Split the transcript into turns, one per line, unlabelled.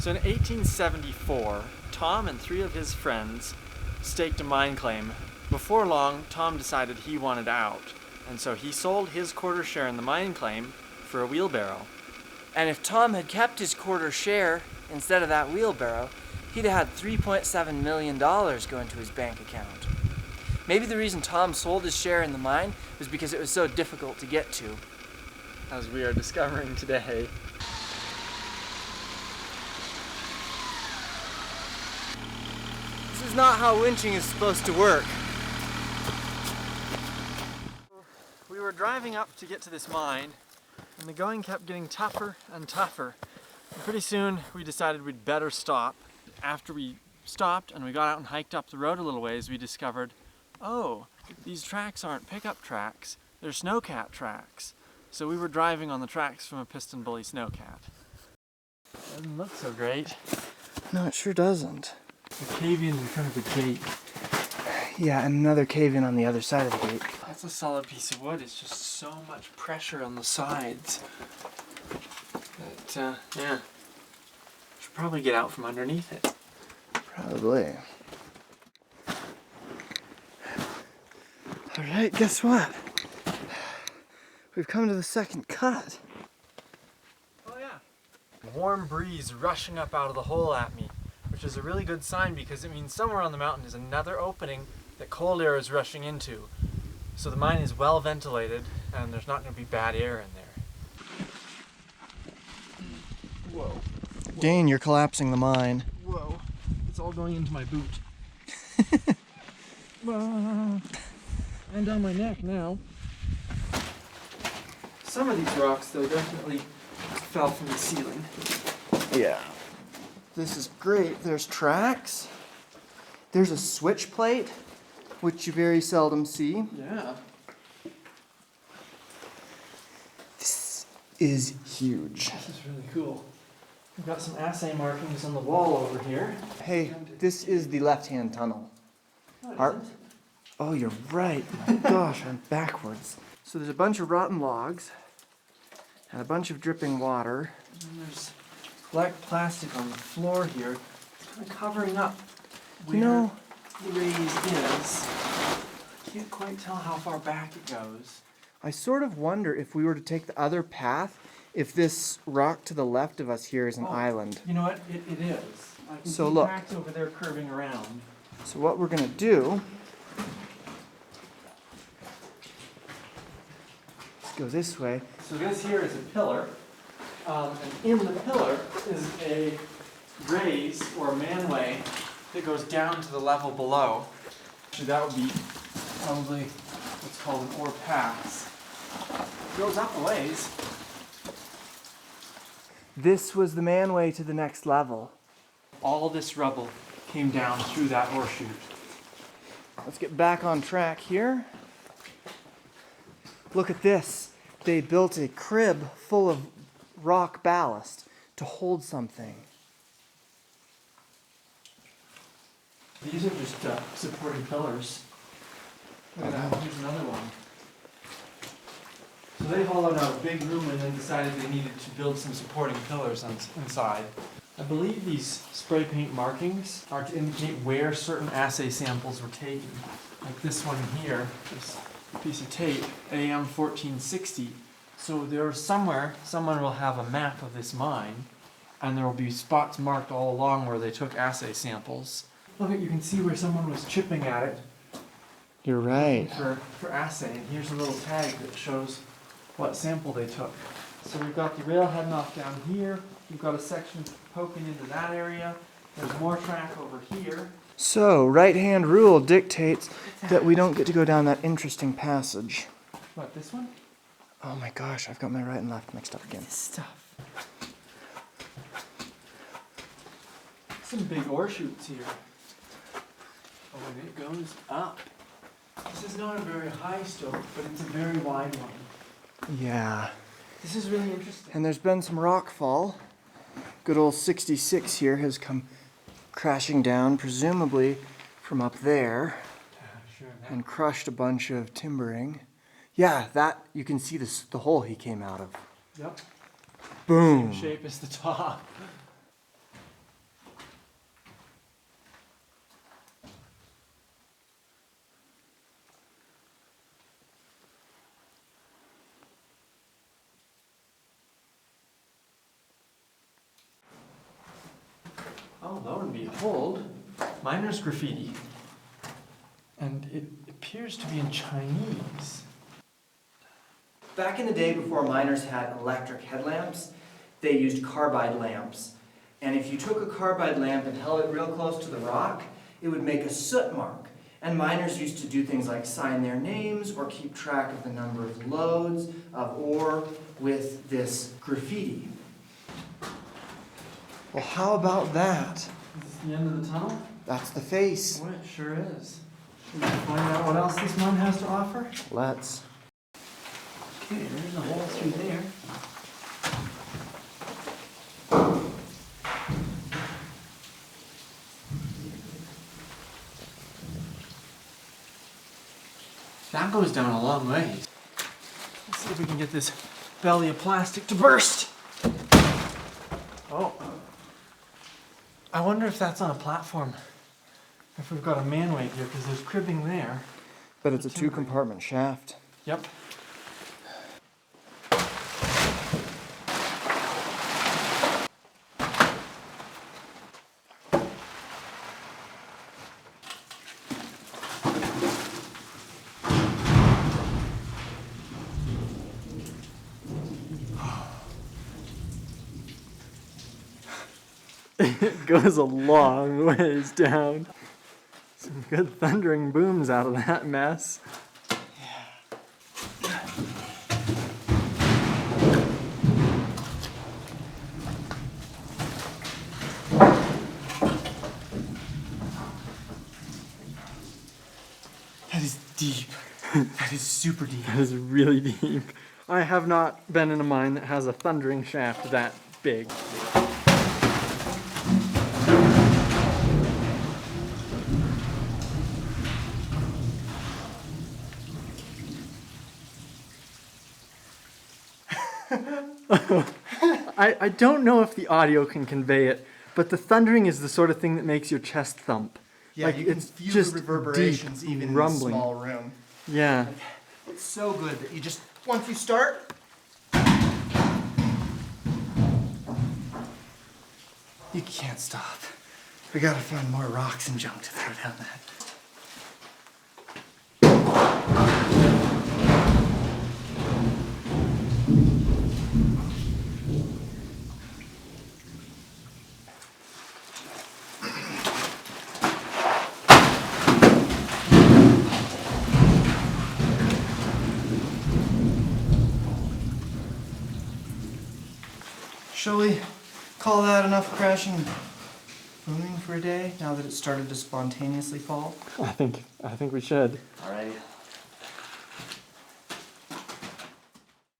So in 1874, Tom and 3 of his friends staked a mine claim. Before long, Tom decided he wanted out, and so he sold his quarter share in the mine claim for a wheelbarrow.
And if Tom had kept his quarter share instead of that wheelbarrow, he'd have had $3.7 million go into his bank account. Maybe the reason Tom sold his share in the mine was because it was so difficult to get to.
As we are discovering today.
This is not how winching is supposed to work.
We were driving up to get to this mine, and the going kept getting tougher and tougher. And pretty soon we decided we'd better stop. After we stopped and we got out and hiked up the road a little ways, we discovered, oh, these tracks aren't pickup tracks, they're snowcat tracks. So we were driving on the tracks from a piston bully snowcat. Doesn't look so great.
No, it sure doesn't.
The cave-in in front of the gate.
Yeah, and another cave-in on the other side of the gate.
That's a solid piece of wood. It's just so much pressure on the sides. That, yeah. Should probably get out from underneath it.
Probably. Alright, guess what? We've come to the second cut.
Oh yeah. Warm breeze rushing up out of the hole at me, which is a really good sign because it means somewhere on the mountain is another opening that cold air is rushing into. So the mine is well ventilated and there's not going to be bad air in there. Whoa.
Dane, you're collapsing the mine.
Whoa. It's all going into my boot. And down my neck now. Some of these rocks, though, definitely fell from the ceiling.
Yeah. This is great. There's tracks. There's a switch plate, which you very seldom see.
Yeah.
This is huge.
This is really cool. We've got some assay markings on the wall over here.
Hey, this is the left-hand tunnel.
No, it
Our-
isn't.
Oh, you're right. My gosh, I'm backwards. So there's a bunch of rotten logs and a bunch of dripping water.
And there's black plastic on the floor here, kind of covering up where
You know,
the raise is. I can't quite tell how far back it goes.
I sort of wonder if we were to take the other path, if this rock to the left of us here is an island.
You know what? It is. I can
So
see
look.
cracks over there curving around.
So what we're gonna do, let's go this way.
So this here is a pillar, and in the pillar is a raise or manway that goes down to the level below. Actually, that would be probably what's called an ore pass. It goes up a ways.
This was the manway to the next level.
All this rubble came down through that ore chute.
Let's get back on track here. Look at this. They built a crib full of rock ballast to hold something.
These are just supporting pillars. Look at that, here's another one. So they hollowed out a big room and then decided they needed to build some supporting pillars inside. I believe these spray paint markings are to indicate where certain assay samples were taken. Like this one here, this piece of tape, AM 1460. So there's somewhere, someone will have a map of this mine, and there will be spots marked all along where they took assay samples. Look, you can see where someone was chipping at it
You're right.
for assay, and here's a little tag that shows what sample they took. So we've got the rail heading off down here, we've got a section poking into that area, there's more track over here.
So, right-hand rule dictates that we don't get to go down that interesting passage.
What, this one?
Oh my gosh, I've got my right and left mixed up again.
This stuff. Some big ore chutes here. Oh, and it goes up. This is not a very high stope, but it's a very wide one.
Yeah.
This is really interesting.
And there's been some rock fall. Good old 66 here has come crashing down, presumably from up there,
Sure.
and crushed a bunch of timbering. Yeah, that, you can see this, the hole he came out of.
Yep.
Boom.
Same shape as the top. lo and behold, miner's graffiti. And it appears to be in Chinese.
Back in the day before miners had electric headlamps, they used carbide lamps. And if you took a carbide lamp and held it real close to the rock, it would make a soot mark. And miners used to do things like sign their names or keep track of the number of loads of ore with this graffiti. Well, how about that?
Is this the end of the tunnel?
That's the face.
Boy, it sure is. Should we find out what else this mine has to offer?
Let's.
Okay, there's a hole through there. That goes down a long ways. Let's see if we can get this belly of plastic to burst. Oh. I wonder if that's on a platform. If we've got a man weight here, because there's cribbing there.
But it's a two-compartment shaft.
Yep. It goes a long ways down. Some good thundering booms out of that mess. That is deep. That is super deep. That is really deep. I have not been in a mine that has a thundering shaft that big. I don't know if the audio can convey it, but the thundering is the sort of thing that makes your chest thump.
Yeah,
like,
you can
it's
feel
just
the reverberations
deep
even
rumbling.
in a small room.
Yeah.
It's so good that you just, once you start, you can't stop. We gotta find more rocks and junk to throw down that. Shall we call that enough crashing and booming for a day, now that it started to spontaneously fall?
I think we should.
Alrighty.